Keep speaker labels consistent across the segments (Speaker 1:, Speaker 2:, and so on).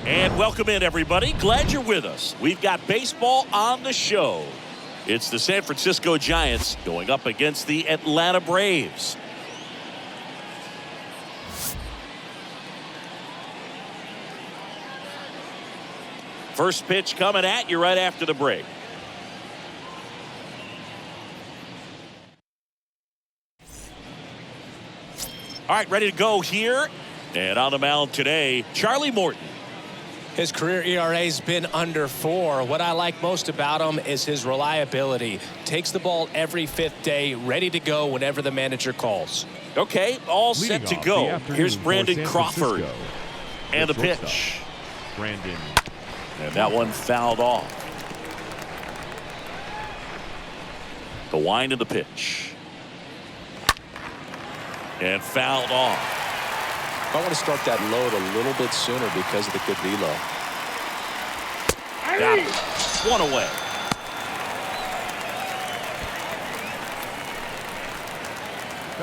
Speaker 1: And welcome in, everybody. Glad you're with us. We've got baseball on the show. It's the San Francisco Giants going up against the Atlanta Braves. First pitch coming at you right after the break. All right, ready to go here. And on the mound today, Charlie Morton.
Speaker 2: His career ERA's been under 4. What I like most about him is his reliability. Takes the ball every 5th day, ready to go whenever the manager calls.
Speaker 1: Okay, all set to go. Here's Brandon Crawford. And the pitch.
Speaker 3: Brandon.
Speaker 1: And that one fouled off. The wind of the pitch. And fouled off.
Speaker 2: I want to start that load a little bit sooner because of the good velo.
Speaker 1: Got it. One away.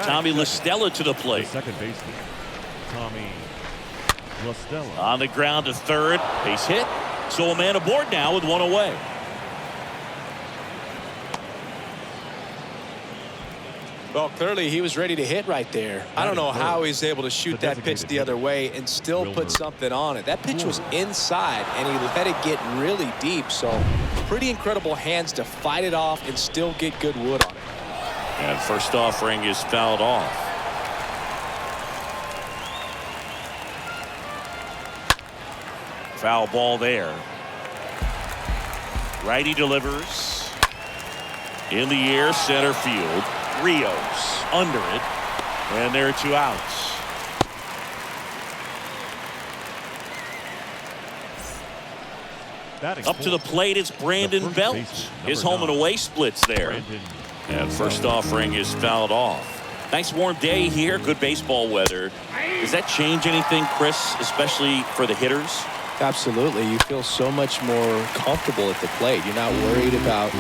Speaker 1: Tommy La Stella to the plate.
Speaker 3: Second baseman, Tommy La Stella.
Speaker 1: On the ground to third. Base hit. So a man aboard now with one away.
Speaker 2: Well, clearly he was ready to hit right there. I don't know how he's able to shoot that pitch the other way and still put something on it. That pitch was inside, and he let it get really deep. So pretty incredible hands to fight it off and still get good wood on it.
Speaker 1: And first offering is fouled off. Foul ball there. Righty delivers. In the air, center field. Rios under it, and there are 2 outs. Up to the plate, it's Brandon Belt. His home and away splits there. And first offering is fouled off. Nice warm day here, good baseball weather. Does that change anything, Chris, especially for the hitters?
Speaker 2: Absolutely. You feel so much more comfortable at the plate. You're not worried about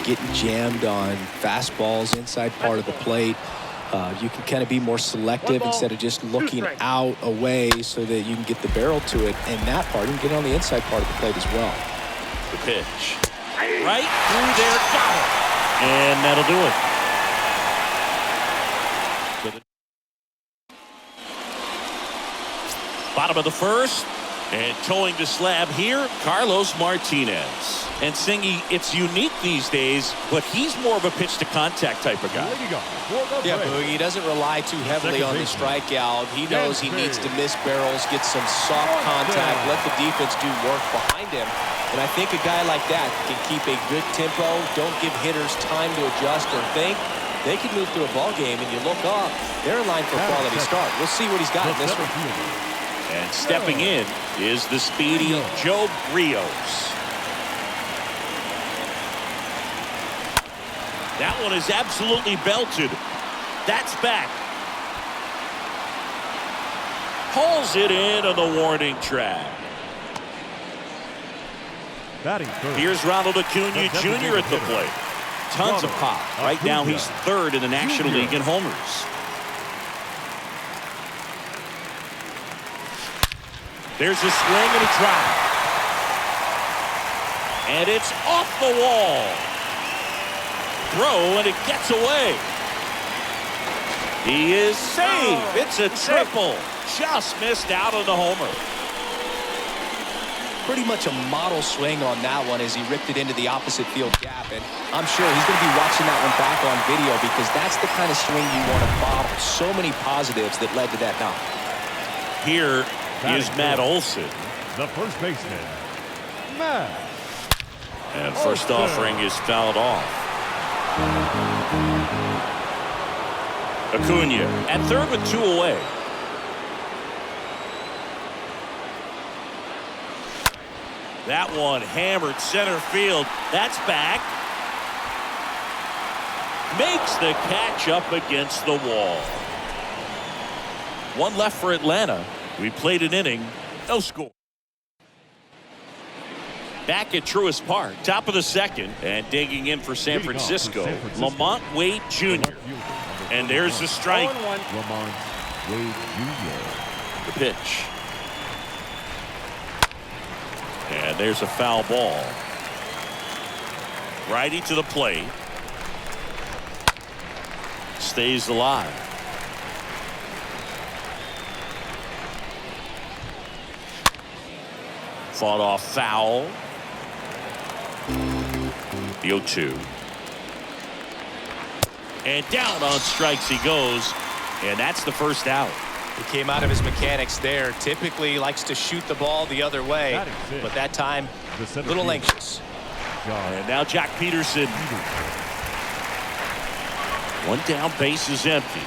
Speaker 2: getting jammed on fastballs inside part of the plate. You can kind of be more selective instead of just looking out away so that you can get the barrel to it. And that part, you can get on the inside part of the plate as well.
Speaker 1: The pitch. Right through there. Got it. And that'll do it. Bottom of the first. And towing the slab here, Carlos Martinez. And Singy, it's unique these days, but he's more of a pitch-to-contact type of guy.
Speaker 2: Yeah, Boogie doesn't rely too heavily on the strikeout. He knows he needs to miss barrels, get some soft contact, let the defense do work behind him. And I think a guy like that can keep a good tempo, don't give hitters time to adjust or think. They can move through a ball game, and you look up, they're in line for a quality start. We'll see what he's got in this one.
Speaker 1: And stepping in is the speedy Joe Rios. That one is absolutely belted. That's back. Hauls it in on the warning track.
Speaker 3: Batting third.
Speaker 1: Here's Ronald Acuna Jr. at the plate. Tons of pop. Right now he's third in the National League in homers. There's a swing and a drive. And it's off the wall. Throw, and it gets away. He is safe. It's a triple. Just missed out on the homer.
Speaker 2: Pretty much a model swing on that one as he ripped it into the opposite field gap. And I'm sure he's going to be watching that one back on video because that's the kind of swing you want to bottle. So many positives that led to that knock.
Speaker 1: Here is Matt Olson.
Speaker 3: The first baseman, Matt.
Speaker 1: And first offering is fouled off. Acuna at third with 2 away. That one hammered center field. That's back. Makes the catch up against the wall. One left for Atlanta. We played an inning. No score. Back at Truist Park, top of the second, and digging in for San Francisco, Lamont Wade Jr. And there's the strike.
Speaker 3: Lamont Wade Jr.
Speaker 1: The pitch. And there's a foul ball. Righty to the plate. Stays alive. Fought off foul. The 0-2. And down on strikes he goes. And that's the first out.
Speaker 2: He came out of his mechanics there. Typically likes to shoot the ball the other way. But that time, a little anxious.
Speaker 1: And now Jack Peterson. One down, base is empty.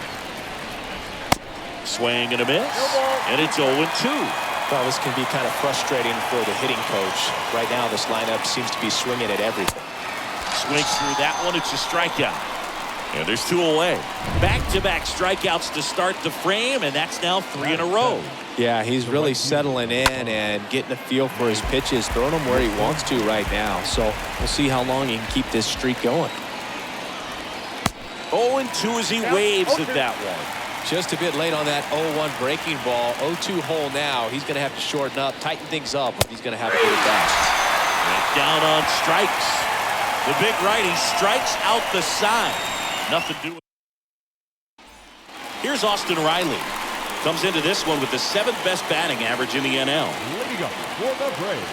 Speaker 1: Swing and a miss. And it's 0-2.
Speaker 2: Well, this can be kind of frustrating for the hitting coach. Right now, this lineup seems to be swinging at everything.
Speaker 1: Swings through that one. It's a strikeout. And there's 2 away. Back-to-back strikeouts to start the frame, and that's now 3 in a row.
Speaker 2: Yeah, he's really settling in and getting a feel for his pitches, throwing them where he wants to right now. So we'll see how long he can keep this streak going.
Speaker 1: 0-2 as he waves at that one.
Speaker 2: Just a bit late on that 0-1 breaking ball. 0-2 hole now. He's going to have to shorten up, tighten things up. He's going to have to get it back.
Speaker 1: And down on strikes. The big righty strikes out the side. Nothing doing. Here's Austin Riley. Comes into this one with the 7th best batting average in the NL.
Speaker 3: Leading up for the Braves,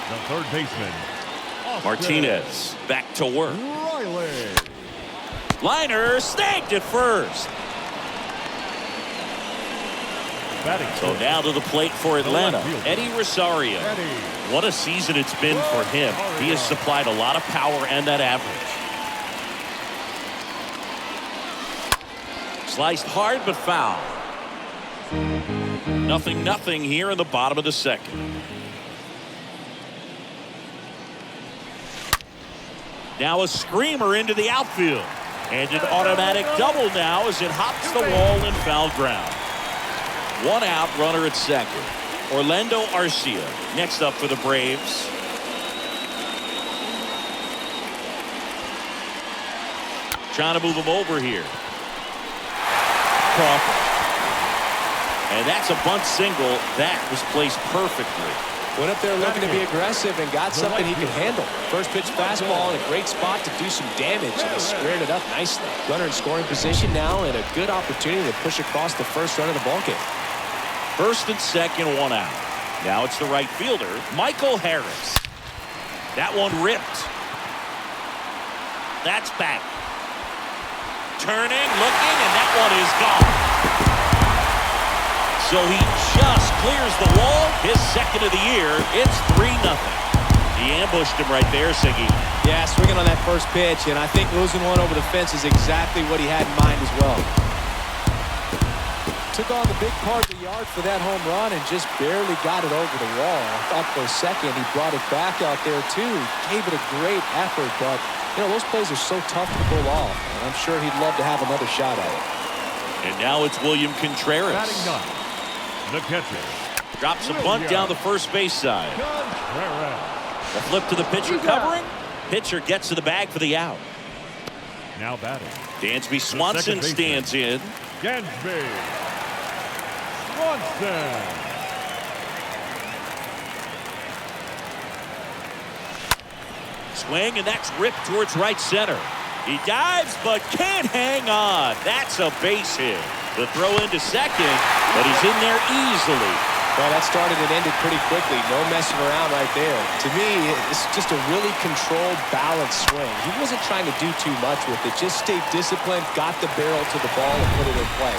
Speaker 3: the third baseman, Austin
Speaker 1: Martinez back to work.
Speaker 3: Riley.
Speaker 1: Liner snagged at first. So now to the plate for Atlanta, Eddie Rosario. What a season it's been for him. He has supplied a lot of power and that average. Sliced hard but foul. 0-0 here in the bottom of the second. Now a screamer into the outfield. And an automatic double now as it hops the wall in foul ground. 1 out, runner at second. Orlando Arcia next up for the Braves. Trying to move him over here. Crawford. And that's a bunt single. That was placed perfectly.
Speaker 2: Went up there looking to be aggressive and got something he could handle. First pitch fastball in a great spot to do some damage, and he squared it up nicely. Runner in scoring position now, and a good opportunity to push across the first run of the ballgame.
Speaker 1: First and second, 1 out. Now it's the right fielder, Michael Harris. That one ripped. That's back. Turning, looking, and that one is gone. So he just clears the wall. His second of the year. It's 3-0. He ambushed him right there, Siggy.
Speaker 2: Yeah, swinging on that first pitch, and I think losing one over the fence is exactly what he had in mind as well. Took on the big part of the yard for that home run and just barely got it over the wall. I thought for a second he brought it back out there too. Gave it a great effort, but You know, those plays are so tough to pull off, and I'm sure he'd love to have another shot at it.
Speaker 1: And now it's William Contreras.
Speaker 3: Batting ninth, the catcher.
Speaker 1: Drops a bunt down the first base side.
Speaker 3: Contreras.
Speaker 1: The flip to the pitcher covering. Pitcher gets to the bag for the out.
Speaker 3: Now batting.
Speaker 1: Dansby Swanson stands in.
Speaker 3: Dansby Swanson.
Speaker 1: Swing, and that's ripped towards right center. He dives, but can't hang on. That's a base hit. The throw into second, but he's in there easily.
Speaker 2: Well, that started and ended pretty quickly. No messing around right there. To me, it's just a really controlled, balanced swing. He wasn't trying to do too much with it. Just stayed disciplined, got the barrel to the ball, and put it in play.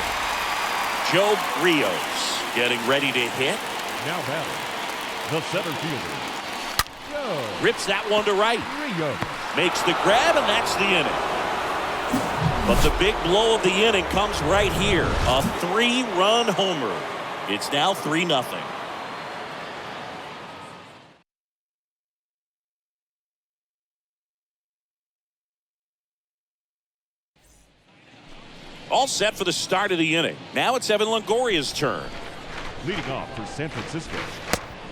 Speaker 1: Joe Rios getting ready to hit.
Speaker 3: Now batting, the center fielder. Joe
Speaker 1: Rips that one to right.
Speaker 3: Rios.
Speaker 1: Makes the grab, and that's the inning. But the big blow of the inning comes right here. A 3-run homer. It's now 3-0. All set for the start of the inning. Now it's Evan Longoria's turn.
Speaker 3: Leading off for San Francisco,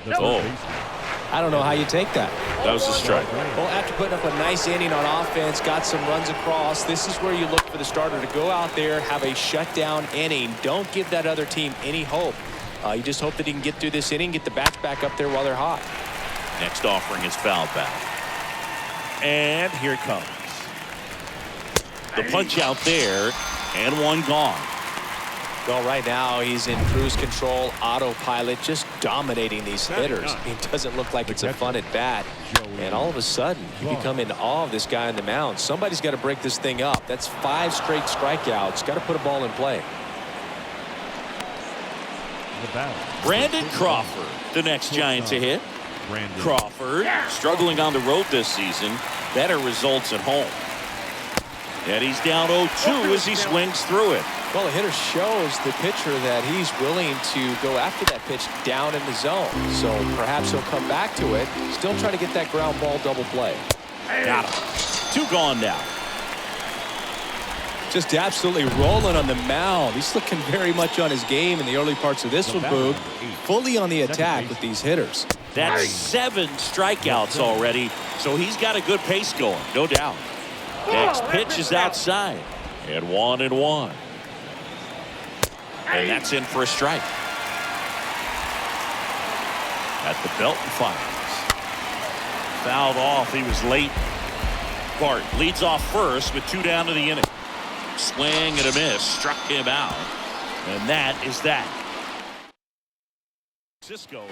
Speaker 3: the
Speaker 1: Oh.
Speaker 3: third baseman.
Speaker 2: I don't know how you take that.
Speaker 1: That was a strike.
Speaker 2: Well, after putting up a nice inning on offense, got some runs across, this is where you look for the starter to go out there, have a shutdown inning. Don't give that other team any hope. You just hope that he can get through this inning, get the bats back up there while they're hot.
Speaker 1: Next offering is fouled back. And here it comes. The punch out there, and one gone.
Speaker 2: Well, right now he's in cruise control, autopilot, just dominating these hitters. It doesn't look like it's a fun at bat. And all of a sudden, you become in awe of this guy on the mound. Somebody's got to break this thing up. That's 5 straight strikeouts. Got to put a ball in play.
Speaker 1: Brandon Crawford, the next Giant to hit. Crawford struggling on the road this season. Better results at home. And he's down 0-2 as he swings through it.
Speaker 2: Well, the hitter shows the pitcher that he's willing to go after that pitch down in the zone. So perhaps he'll come back to it. Still trying to get that ground ball double play.
Speaker 1: Got him. 2 gone now.
Speaker 2: Just absolutely rolling on the mound. He's looking very much on his game in the early parts of this one, Boog. Fully on the attack with these hitters.
Speaker 1: That's 7 strikeouts already, so he's got a good pace going, no doubt. Next pitch is outside, and 1-1. And that's in for a strike. At the belt and fires. Fouled off, he was late. Bart leads off first with 2 down to the inning. Swing and a miss, struck him out. And that is that. Cisco,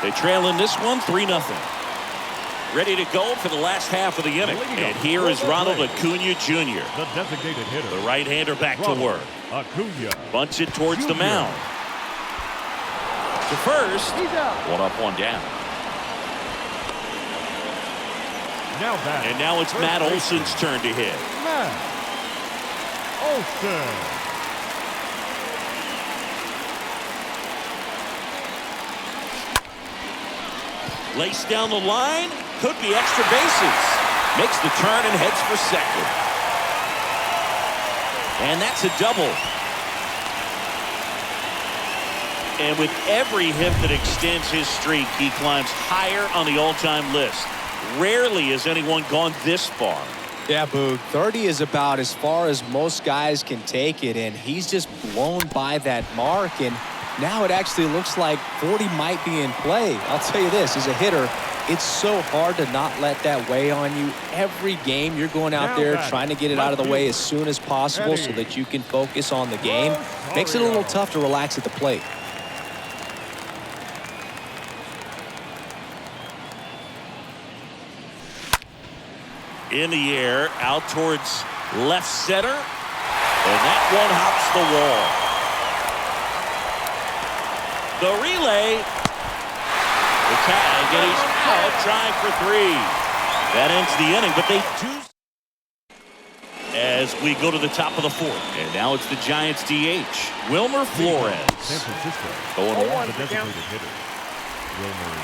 Speaker 1: they trail in this one 3-0. Ready to go for the last half of the inning. And here is Ronald Acuna Jr.
Speaker 3: The designated hitter.
Speaker 1: The right-hander back to work.
Speaker 3: Acuna.
Speaker 1: Bunts it towards the mound. To first. 1 up, 1 down.
Speaker 3: Now back.
Speaker 1: And now it's Matt Olson's turn to hit.
Speaker 3: Matt Olson.
Speaker 1: Laced down the line. Could be extra bases. Makes the turn and heads for second. And that's a double. And with every hit that extends his streak, he climbs higher on the all-time list. Rarely has anyone gone this far.
Speaker 2: Yeah, Boog. 30 is about as far as most guys can take it, and he's just blown by that mark. And now it actually looks like 40 might be in play. I'll tell you this, as a hitter, it's so hard to not let that weigh on you. Every game you're going out there trying to get it out of the way as soon as possible so that you can focus on the game. Makes it a little tough to relax at the plate.
Speaker 1: In the air, out towards left center. And that one hops the wall. The relay. The tag, and he's out trying for 3. That ends the inning, but they do. As we go to the top of the 4th. And now it's the Giants DH, Wilmer Flores.
Speaker 3: San Francisco.
Speaker 1: 0-1.
Speaker 3: The designated hitter. Wilmer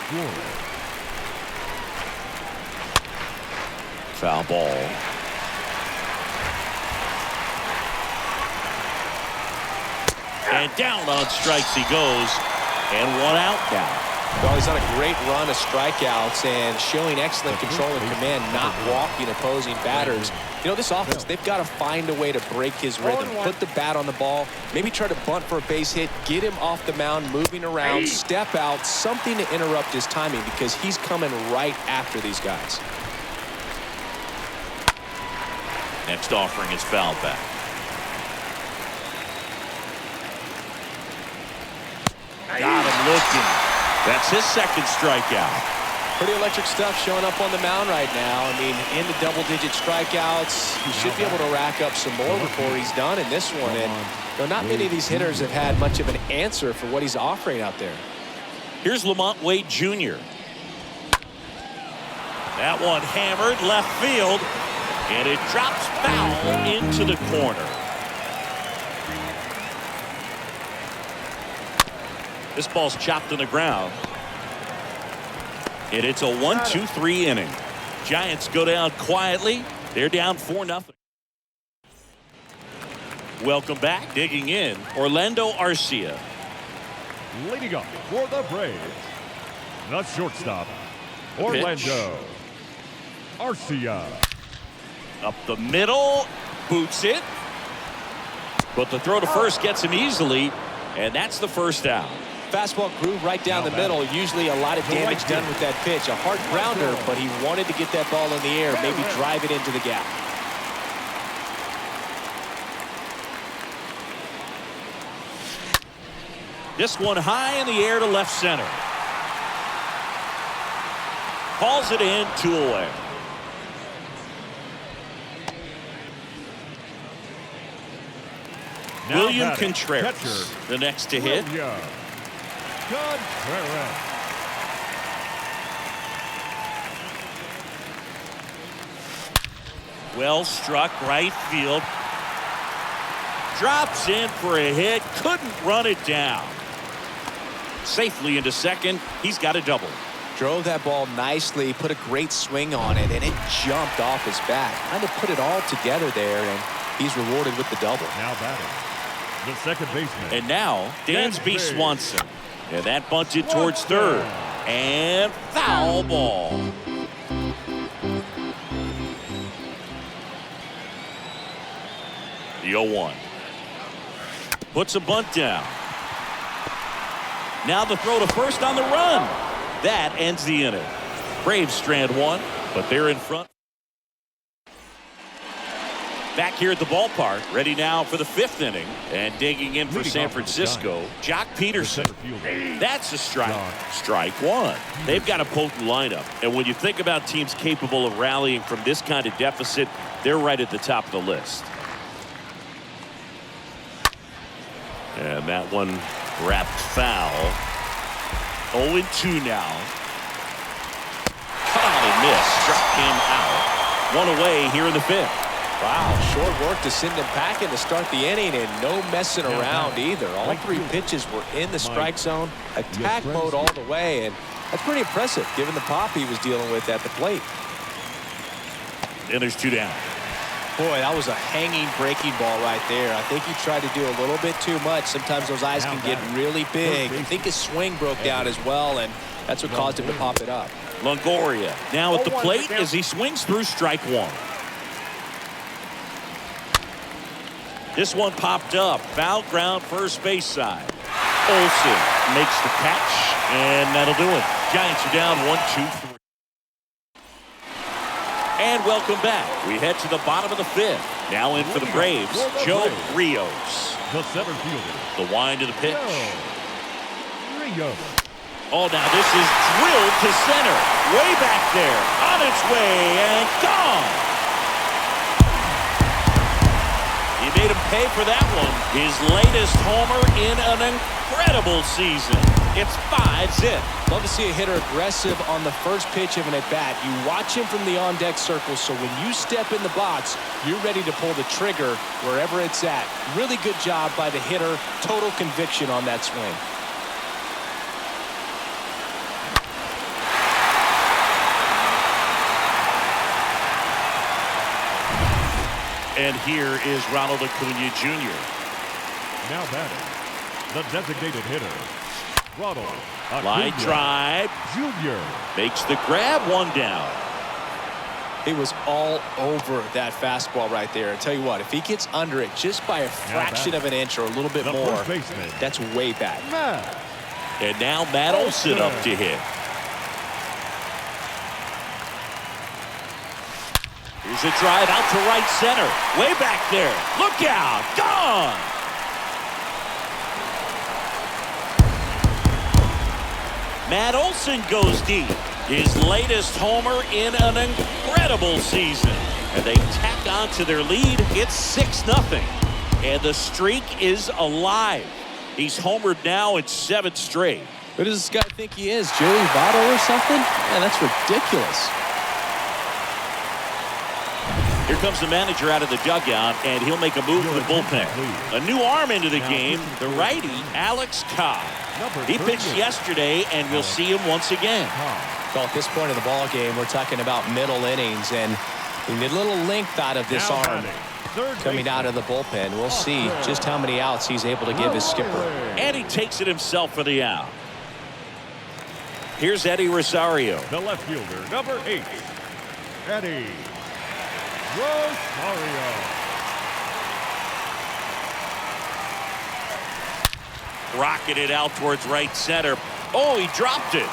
Speaker 3: Flores.
Speaker 1: Foul ball. And down on strikes he goes. And one out now.
Speaker 2: Well, he's on a great run of strikeouts and showing excellent control and command, not walking opposing batters. You know, this offense, they've got to find a way to break his rhythm, put the bat on the ball, maybe try to bunt for a base hit, get him off the mound, moving around, step out, something to interrupt his timing because he's coming right after these guys.
Speaker 1: Next offering is fouled back. Got him looking. That's his second strikeout.
Speaker 2: Pretty electric stuff showing up on the mound right now. I mean, in the double-digit strikeouts, he should be able to rack up some more before he's done in this one. And you know, not many of these hitters have had much of an answer for what he's offering out there.
Speaker 1: Here's Lamont Wade Jr. That one hammered left field, and it drops foul into the corner. This ball's chopped on the ground. And it's a 1-2-3 inning. Giants go down quietly. They're down 4-0. Welcome back. Digging in, Orlando Arcia.
Speaker 3: Leading up for the Braves, the shortstop, Orlando Arcia.
Speaker 1: Up the middle, boots it. But the throw to first gets him easily, and that's the first out.
Speaker 2: Fastball groove right down the middle. Usually a lot of damage done with that pitch. A hard grounder, but he wanted to get that ball in the air, maybe drive it into the gap.
Speaker 1: This one high in the air to left center. Calls it in, 2 away. William Contreras, the next to hit. Well struck right field. Drops in for a hit. Couldn't run it down. Safely into second. He's got a double.
Speaker 2: Drove that ball nicely, put a great swing on it, and it jumped off his bat. Kind of put it all together there, and he's rewarded with the double.
Speaker 3: Now batting, the second baseman.
Speaker 1: And now, Dansby Swanson. And that bunted towards third. And foul ball. The 0-1. Puts a bunt down. Now the throw to first on the run. That ends the inning. Braves strand one, but they're in front. Back here at the ballpark, ready now for the 5th inning. And digging in for San Francisco, Jock Peterson. That's a strike. Strike one. They've got a potent lineup. And when you think about teams capable of rallying from this kind of deficit, they're right at the top of the list. And that one wrapped foul. 0-2 now. Cut on and miss. Struck him out. One away here in the 5th.
Speaker 2: Wow, short work to send him packing to start the inning, and no messing around either. All 3 pitches were in the strike zone, attack mode all the way, and that's pretty impressive given the pop he was dealing with at the plate.
Speaker 1: And there's 2 down.
Speaker 2: Boy, that was a hanging breaking ball right there. I think he tried to do a little bit too much. Sometimes those eyes can get really big. I think his swing broke down as well, and that's what caused him to pop it up.
Speaker 1: Longoria now at the plate as he swings through strike one. This one popped up. Foul ground first base side. Olsen makes the catch, and that'll do it. Giants are down 1-2-3. And welcome back. We head to the bottom of the 5th. Now in for the Braves, Joe Rios.
Speaker 3: The center fielder.
Speaker 1: The wind to the pitch.
Speaker 3: Rios.
Speaker 1: Oh, now this is drilled to center. Way back there. On its way and gone. He made him pay for that one. His latest homer in an incredible season. It's 5-zip.
Speaker 2: Love to see a hitter aggressive on the first pitch of an at-bat. You watch him from the on-deck circle, so when you step in the box, you're ready to pull the trigger wherever it's at. Really good job by the hitter. Total conviction on that swing.
Speaker 1: And here is Ronald Acuna Jr.
Speaker 3: Now batting, the designated hitter, Ronald
Speaker 1: Line
Speaker 3: Acuna
Speaker 1: drive.
Speaker 3: Jr.
Speaker 1: Makes the grab, one down.
Speaker 2: He was all over that fastball right there. I tell you what, if he gets under it just by a fraction of an inch or a little bit
Speaker 3: The
Speaker 2: more,
Speaker 3: first baseman,
Speaker 2: that's way bad.
Speaker 3: Matt
Speaker 1: And now Matt Olson up to hit. Here's a drive out to right center. Way back there. Look out. Gone. Matt Olson goes deep. His latest homer in an incredible season. And they tack on to their lead. It's 6-0. And the streak is alive. He's homered now in 7 straight.
Speaker 2: Who does this guy think he is? Joey Votto or something? Man, that's ridiculous.
Speaker 1: Here comes the manager out of the dugout, and he'll make a move to the bullpen. A new arm into the game, the righty, Alex Cobb. He pitched yesterday, and we'll see him once again.
Speaker 2: Well, at this point of the ball game, we're talking about middle innings, and we need a little length out of this arm coming out of the bullpen. We'll see just how many outs he's able to give his skipper.
Speaker 1: And he takes it himself for the out. Here's Eddie Rosario.
Speaker 3: The left fielder, number 8, Eddie Rosario.
Speaker 1: Rocketed out towards right center. Oh, he dropped it.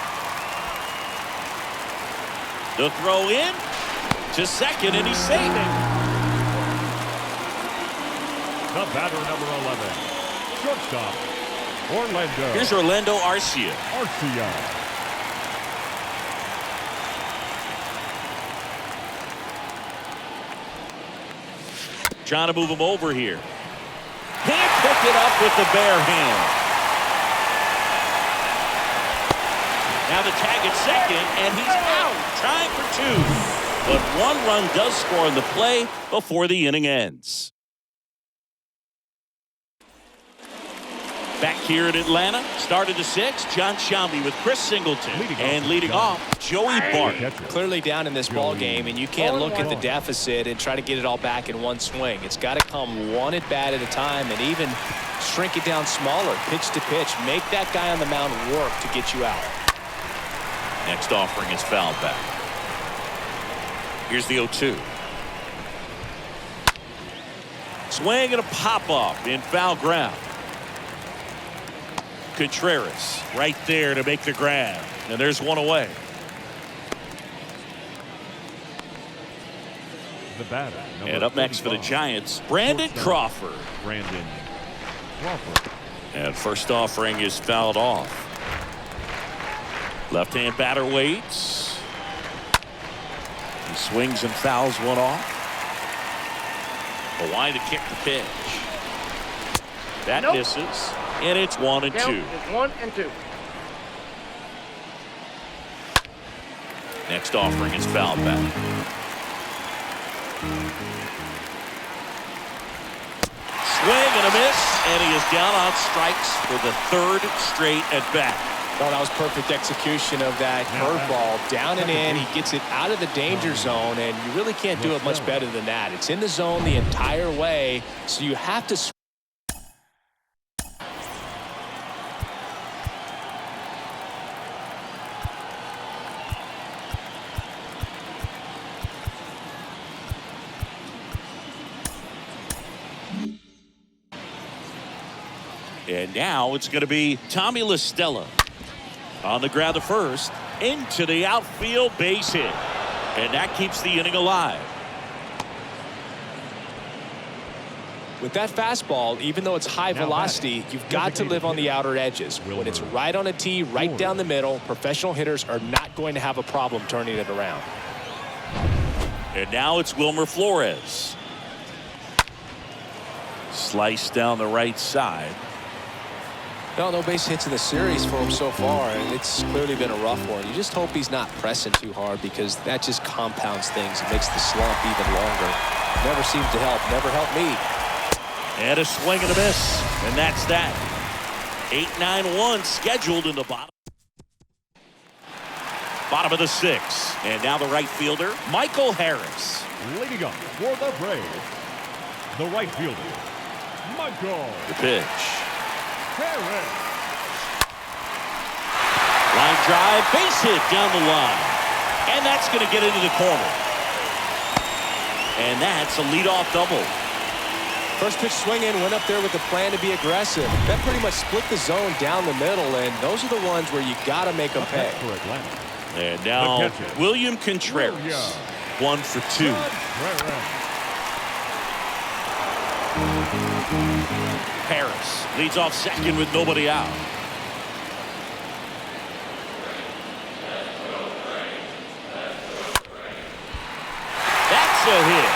Speaker 1: The throw in to second, and he's saving.
Speaker 3: The batter, number 11, shortstop, Orlando.
Speaker 1: Here's Orlando Arcia.
Speaker 3: Arcia.
Speaker 1: Trying to move him over here. Can't pick it up with the bare hand. Now the tag at second, and he's out. Trying for 2. But 1 run does score in the play before the inning ends. Back here in Atlanta, started the 6th, John Sciambi with Chris Singleton. And leading off, Joey Bart.
Speaker 2: Clearly down in this ball game, and you can't look at the deficit and try to get it all back in one swing. It's got to come one at bat at a time, and even shrink it down smaller, pitch to pitch. Make that guy on the mound work to get you out.
Speaker 1: Next offering is fouled back. Here's the 0-2. Swing and a pop-up in foul ground. Contreras right there to make the grab. And there's one away.
Speaker 3: The batter,
Speaker 1: And up next for the Giants, Brandon Crawford.
Speaker 3: Brandon Crawford.
Speaker 1: And first offering is fouled off. Left-hand batter waits. He swings and fouls one off. A line to kick the pitch. That misses. And it's 1-2.
Speaker 4: It's 1-2.
Speaker 1: Next offering is fouled back. Swing and a miss, and he is down on strikes for the 3rd straight at bat.
Speaker 2: Well, that was perfect execution of that curveball. Down and in, he gets it out of the danger zone, and you really can't do it much better than that. It's in the zone the entire way, so you have to.
Speaker 1: And now it's going to be Tommy La Stella on the ground to first, into the outfield, base hit. And that keeps the inning alive.
Speaker 2: With that fastball, even though it's high velocity, you've got to live on the outer edges. When it's right on a tee, right down the middle, professional hitters are not going to have a problem turning it around.
Speaker 1: And now it's Wilmer Flores. Sliced down the right side.
Speaker 2: Well, no base hits in the series for him so far, and it's clearly been a rough one. You just hope he's not pressing too hard, because that just compounds things. It makes the slump even longer. Never seems to help. Never helped me.
Speaker 1: And a swing and a miss. And that's that. 8-9-1 scheduled in the bottom. Bottom of the 6th. And now the right fielder, Michael Harris.
Speaker 3: Leading up for the Braves, The right fielder, Michael
Speaker 1: The pitch.
Speaker 3: Harris.
Speaker 1: Line drive, base hit down the line. And that's going to get into the corner. And that's a leadoff double.
Speaker 2: First pitch swinging, went up there with the plan to be aggressive. That pretty much split the zone down the middle, and those are the ones where you got to make them pay.
Speaker 3: For Atlanta.
Speaker 1: And now
Speaker 3: The catcher.
Speaker 1: William Contreras,
Speaker 3: William.
Speaker 1: 1 for 2.
Speaker 3: Contreras.
Speaker 1: Harris leads off second with nobody out. That's a hit.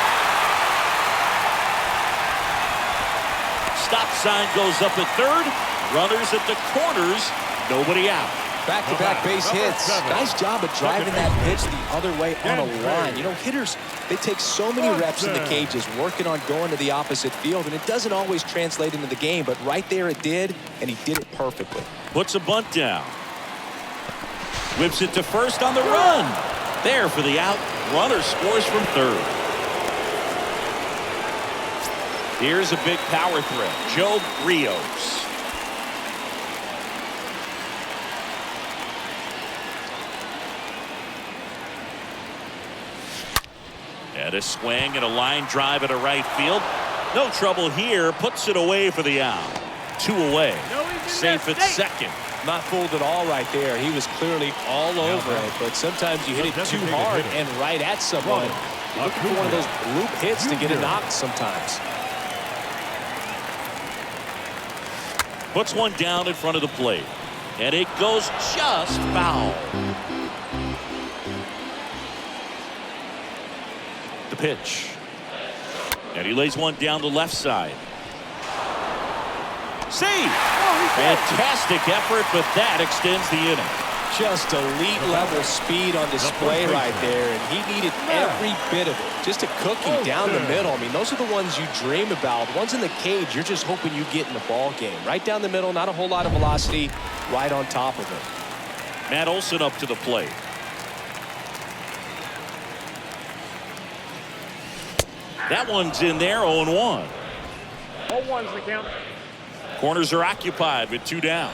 Speaker 1: Stop sign goes up at third. Runners at the corners. Nobody out.
Speaker 2: Back-to-back base hits. Nice job of driving that pitch the other way on a line. You know, hitters, they take so many reps in the cages working on going to the opposite field, and it doesn't always translate into the game, but right there it did, and he did it perfectly.
Speaker 1: Puts a bunt down. Whips it to first on the run. There for the out. Runner scores from third. Here's a big power threat. Joe Rios. And a swing and a line drive at a right field. No trouble here. Puts it away for the out. 2 away. Safe at second.
Speaker 2: Not fooled at all right there. He was clearly all over it, but sometimes you hit it too hard and right at someone. You're looking for one of those loop hits to get a knock sometimes.
Speaker 1: Puts one down in front of the plate. And it goes just foul. The pitch. And he lays one down the left side. See! Fantastic effort, but that extends the inning.
Speaker 2: Just elite level speed on display right there, and he needed every bit of it. Just a cookie down the middle. I mean, those are the ones you dream about. The ones in the cage, you're just hoping you get in the ball game. Right down the middle, not a whole lot of velocity, right on top of it.
Speaker 1: Matt Olson up to the plate. That one's in there, 0-1.
Speaker 4: 0-1's the count.
Speaker 1: Corners are occupied with 2 down.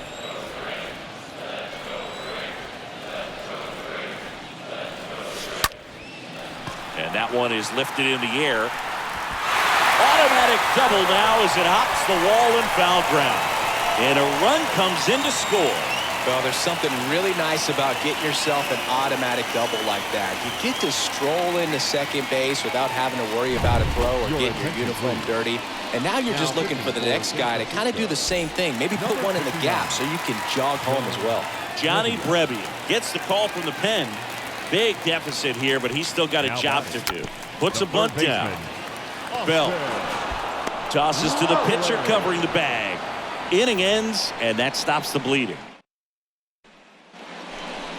Speaker 1: And that one is lifted in the air. Automatic double now as it hops the wall and foul ground. And a run comes in to score.
Speaker 2: Well, there's something really nice about getting yourself an automatic double like that. You get to stroll into second base without having to worry about a throw or getting your uniform dirty. And now you're just looking for the next guy to kind of do the same thing. Maybe put one in the gap so you can jog home as well.
Speaker 1: Johnny Brebbia gets the call from the pen. Big deficit here, but he's still got a job to do. Puts a bunt down. Bell tosses to the pitcher covering the bag. Inning ends, and that stops the bleeding.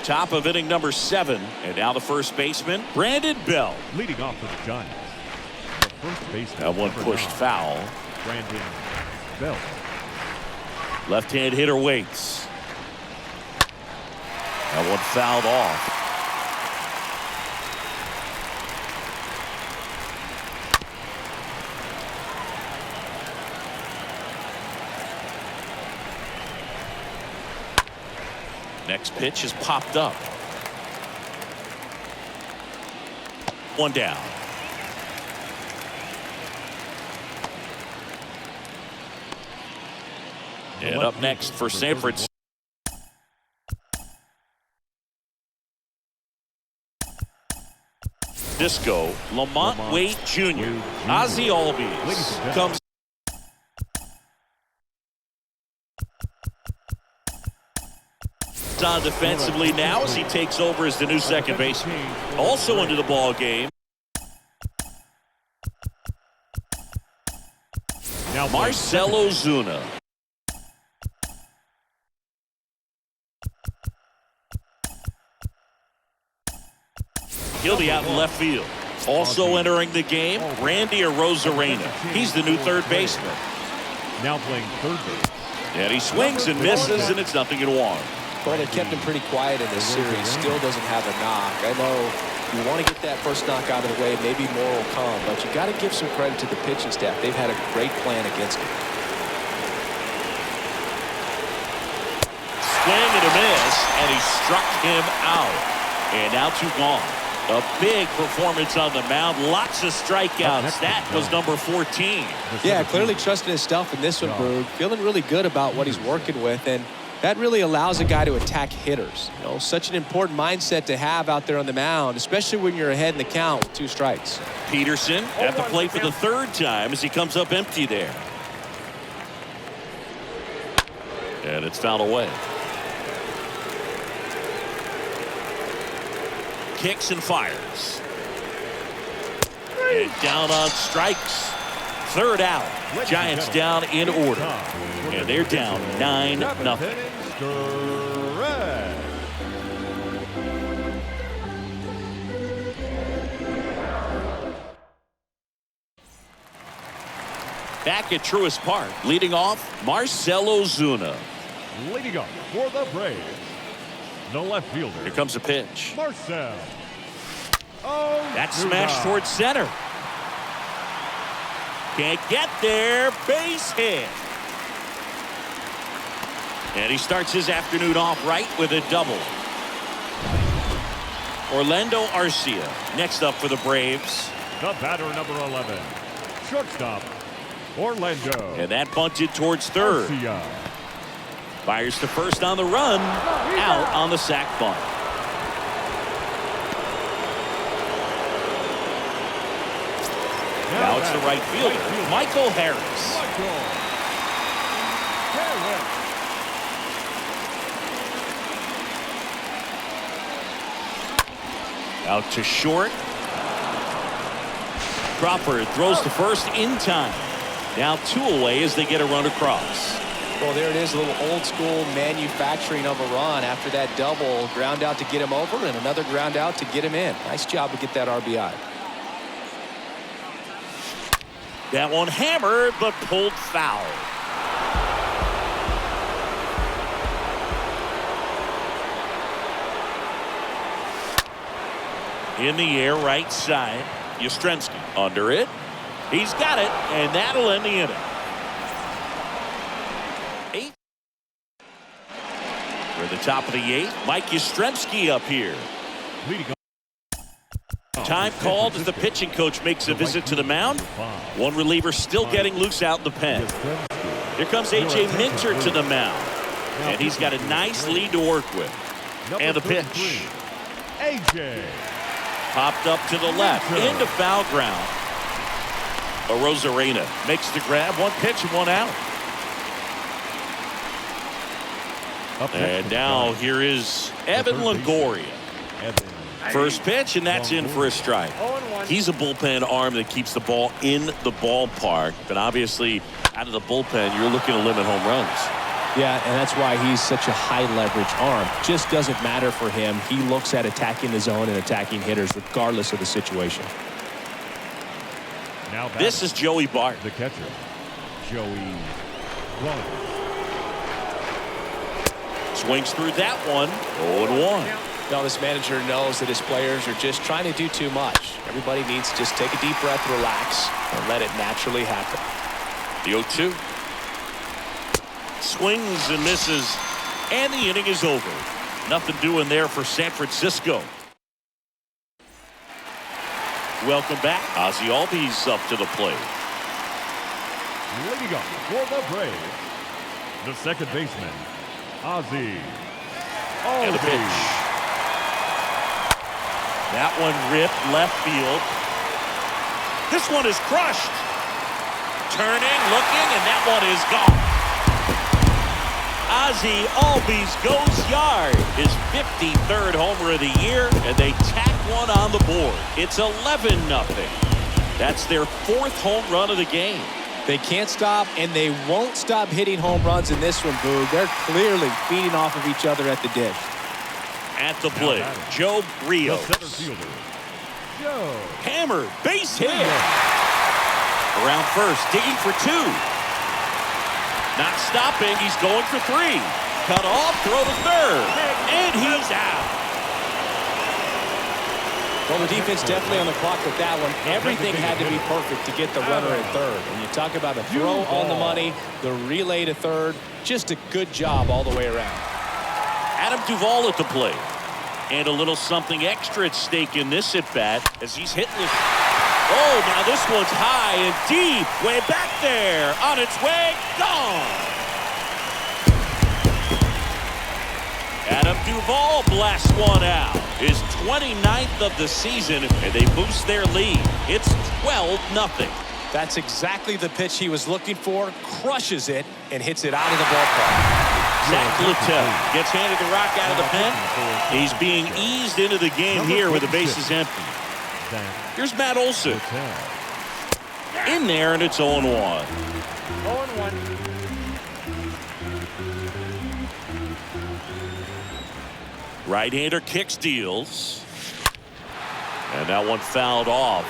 Speaker 1: Top of inning number 7, and now the first baseman, Brandon Belt.
Speaker 3: Leading off for the Giants. The first baseman.
Speaker 1: That one pushed foul.
Speaker 3: Brandon Belt.
Speaker 1: Left-hand hitter waits. That one fouled off. Next pitch is popped up. One down. And up next for San Francisco. Lamont Wade Jr. Ozzie Albies comes. On defensively now as he takes over as the new second baseman. Also into the ball game. Now Marcell Ozuna. He'll be out in left field. Also entering the game, Randy Arozarena. He's the new third baseman.
Speaker 3: Now playing third base.
Speaker 1: And he swings and misses, and it's 0-1.
Speaker 2: Well, they kept him pretty quiet in this series. Still doesn't have a knock. I know You want to get that first knock out of the way, maybe more will come, but you got to give some credit to the pitching staff. They've had a great plan against him.
Speaker 1: Swing and a miss, and he struck him out. And now 2 gone. A big performance on the mound. Lots of strikeouts. That was number 14.
Speaker 2: Yeah, clearly trusting his stuff in this one, Boog. Feeling really good about what he's working with, and that really allows a guy to attack hitters. You know, such an important mindset to have out there on the mound, especially when you're ahead in the count with 2 strikes.
Speaker 1: Peterson at the plate for the 3rd time as he comes up empty there. And it's fouled away. Kicks and fires. And down on strikes. 3rd out. Giants down in order. And they're down 9-0. Back at Truist Park, leading off, Marcell Ozuna.
Speaker 3: Leading off for the Braves, the left fielder.
Speaker 1: Here comes a pitch.
Speaker 3: Marcell.
Speaker 1: That's smashed towards center. Can't get there. Base hit. And he starts his afternoon off right with a double. Orlando Arcia next up for the Braves.
Speaker 3: The batter, number 11, shortstop, Orlando.
Speaker 1: And that bunted towards 3rd.
Speaker 3: Arcia.
Speaker 1: Fires to first on the run. Out on the sac bunt. Now it's the right fielder, Michael Harris. Out to short. Crawford throws to first in time. Now 2 away as they get a run across.
Speaker 2: Well, there it is, a little old school manufacturing of a run after that double. Ground out to get him over and another ground out to get him in. Nice job to get that RBI.
Speaker 1: That one hammered but pulled foul. In the air, right side. Yastrzemski under it. He's got it, and that'll end the inning. 8. For the top of the 8th, Mike Yastrzemski up here. Time called as the pitching coach makes a visit to the mound. One reliever still getting loose out in the pen. Here comes A.J. Minter to the mound. And he's got a nice lead to work with. And the pitch.
Speaker 3: A.J.
Speaker 1: Popped up to the left. Into foul ground. Arozarena makes the grab. 1 pitch and 1 out. And now here is Evan Longoria. First pitch, and that's in for a strike. He's a bullpen arm that keeps the ball in the ballpark. But obviously, out of the bullpen, you're looking to limit home runs.
Speaker 2: Yeah, and that's why he's such a high-leverage arm. Just doesn't matter for him. He looks at attacking the zone and attacking hitters regardless of the situation.
Speaker 3: Now
Speaker 1: this is Joey Bart.
Speaker 3: The catcher, Joey Bart.
Speaker 2: Swings through that one. 0-1. Now this manager knows that his players are just trying to do too much. Everybody needs to just take a deep breath, relax, and let it naturally happen.
Speaker 1: The 0-2. Swings and misses, and the inning is over. Nothing doing there for San Francisco. Welcome back. Ozzie Albies up to the plate.
Speaker 3: Leading up for the Braves, the second baseman, Ozzie Albies.
Speaker 1: And the pitch. That one ripped left field. This one is crushed. Turning, looking, and that one is gone. Ozzie Albies goes yard. His 53rd homer of the year, and they tack one on the board. It's 11-0. That's their 4th home run of the game.
Speaker 2: They can't stop, and they won't stop hitting home runs in this one, Boog. They're clearly feeding off of each other at the dish.
Speaker 1: At the plate, Joe Rios.
Speaker 3: The center fielder, Joe.
Speaker 1: Hammered, base hit. Around first, digging for 2. Not stopping, he's going for 3. Cut off, throw to third, and he's out.
Speaker 2: Well, the defense definitely on the clock with that one. Everything had to be perfect to get the runner at third. When you talk about a throw on the money, the relay to third, just a good job all the way around.
Speaker 1: Adam Duvall at the plate. And a little something extra at stake in this at-bat as he's hitless. Oh, now this one's high and deep. Way back there. On its way. Gone. Adam Duvall blasts one out. His 29th of the season, and they boost their lead. It's 12-0.
Speaker 2: That's exactly the pitch he was looking for. Crushes it and hits it out of the ballpark.
Speaker 1: Zach Littell gets handed the rock out of the pen. He's being eased into the game here with the bases empty. Here's Matt Olson. In there, and it's 0-1.
Speaker 4: 0-1.
Speaker 1: Right-hander kick steals. And that one fouled off.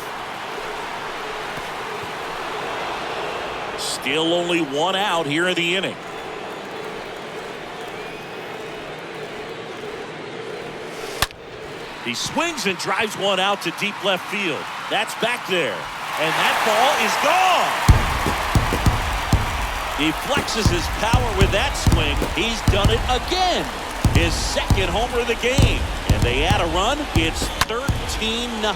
Speaker 1: Still only one out here in the inning. He swings and drives one out to deep left field. That's back there. And that ball is gone. He flexes his power with that swing. He's done it again. His second homer of the game. And they add a run. It's 13-0.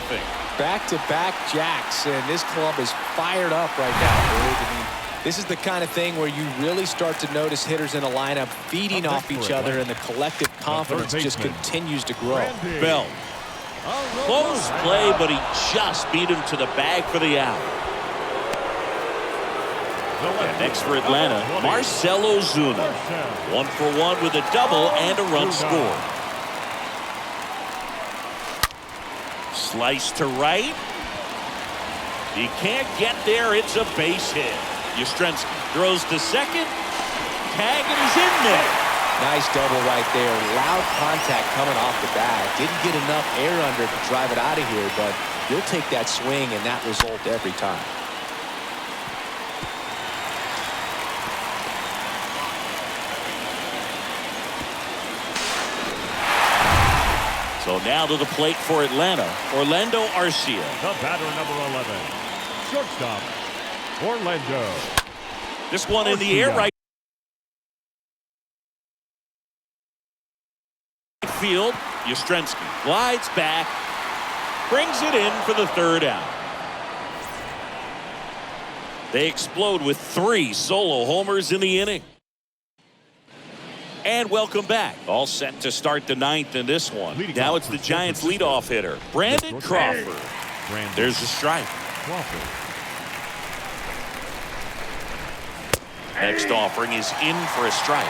Speaker 2: Back-to-back jacks, and this club is fired up right now. I mean, this is the kind of thing where you really start to notice hitters in a lineup feeding off each other, and the collective confidence just continues to grow.
Speaker 1: Bell. Close play, but he just beat him to the bag for the out. And next for Atlanta, Marcell Ozuna. 1-for-1 with a double and a run scored. Slice to right. He can't get there. It's a base hit. Yastrzemski throws to second. Tag, and he's in there.
Speaker 2: Nice double right there. Loud contact coming off the bat. Didn't get enough air under to drive it out of here, but you'll take that swing and that result every time.
Speaker 1: So now to the plate for Atlanta, Orlando Arcia.
Speaker 3: The batter, number 11, shortstop, Orlando.
Speaker 1: This one in the air right field. Yastrzemski glides back, brings it in for the third out. They explode with 3 solo homers in the inning. And welcome back. All set to start the 9th in this one. Now it's the Giants leadoff hitter, Brandon Crawford. There's a strike. Next offering is in for a strike.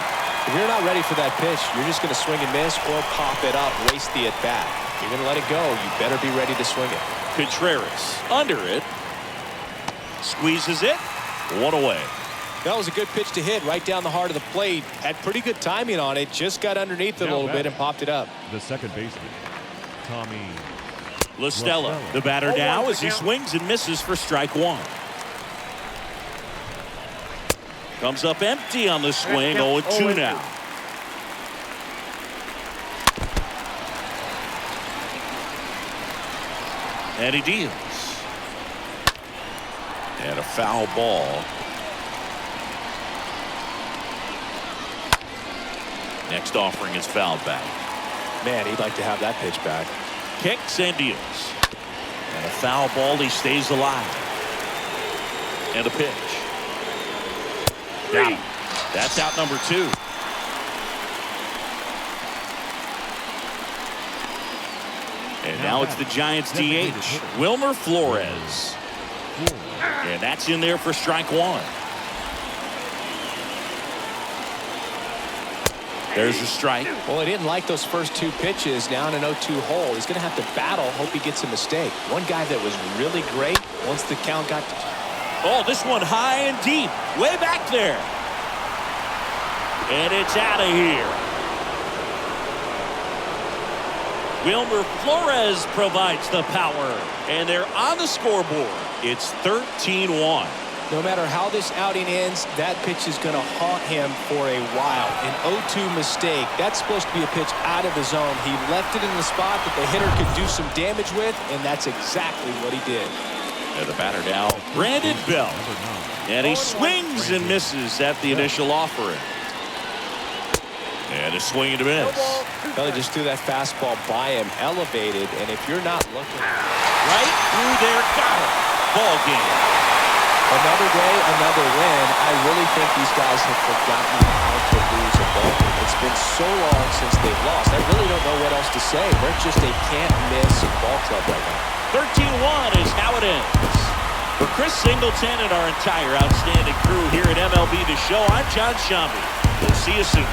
Speaker 2: If you're not ready for that pitch, you're just going to swing and miss or pop it up, waste the at-bat. If you're going to let it go, you better be ready to swing it.
Speaker 1: Contreras under it. Squeezes it. One away.
Speaker 2: That was a good pitch to hit right down the heart of the plate. Had pretty good timing on it. Just got underneath it a little bit and popped it up.
Speaker 3: The second baseman, Tommy
Speaker 1: La Stella, the batter now as he swings and misses for strike one. Comes up empty on the swing. 0-2 now. And he deals. And a foul ball. Next offering is fouled back.
Speaker 2: Man, he'd like to have that pitch back.
Speaker 1: Kicks and deals. And a foul ball. He stays alive. And a pitch. Got him. That's out number 2. And now it's the Giants DH, Wilmer Flores. And that's in there for strike one. There's a strike.
Speaker 2: Well, he didn't like those first 2 pitches down an 0-2 hole. He's going to have to battle. Hope he gets a mistake. One guy that was really great once the count got to...
Speaker 1: Oh, this one high and deep. Way back there. And it's out of here. Wilmer Flores provides the power. And they're on the scoreboard. It's 13-1.
Speaker 2: No matter how this outing ends, that pitch is going to haunt him for a while. An 0-2 mistake. That's supposed to be a pitch out of the zone. He left it in the spot that the hitter could do some damage with, and that's exactly what he did.
Speaker 1: And the batter now, Brandon Belt. And he swings and misses at the initial offering. And a swing and a miss.
Speaker 2: Well, he just threw that fastball by him, elevated, and if you're not looking...
Speaker 1: Right through there, got it. Ball game.
Speaker 2: Another day, another win. I really think these guys have forgotten how to lose a ball game. It's been so long since they've lost. I really don't know what else to say. They're just a can't-miss ball club right now.
Speaker 1: 13-1 is how it ends. For Chris Singleton and our entire outstanding crew here at MLB The Show, I'm John Shambi. We'll see you soon.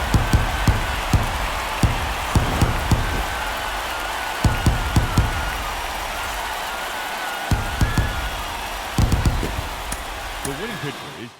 Speaker 3: The winning pitcher is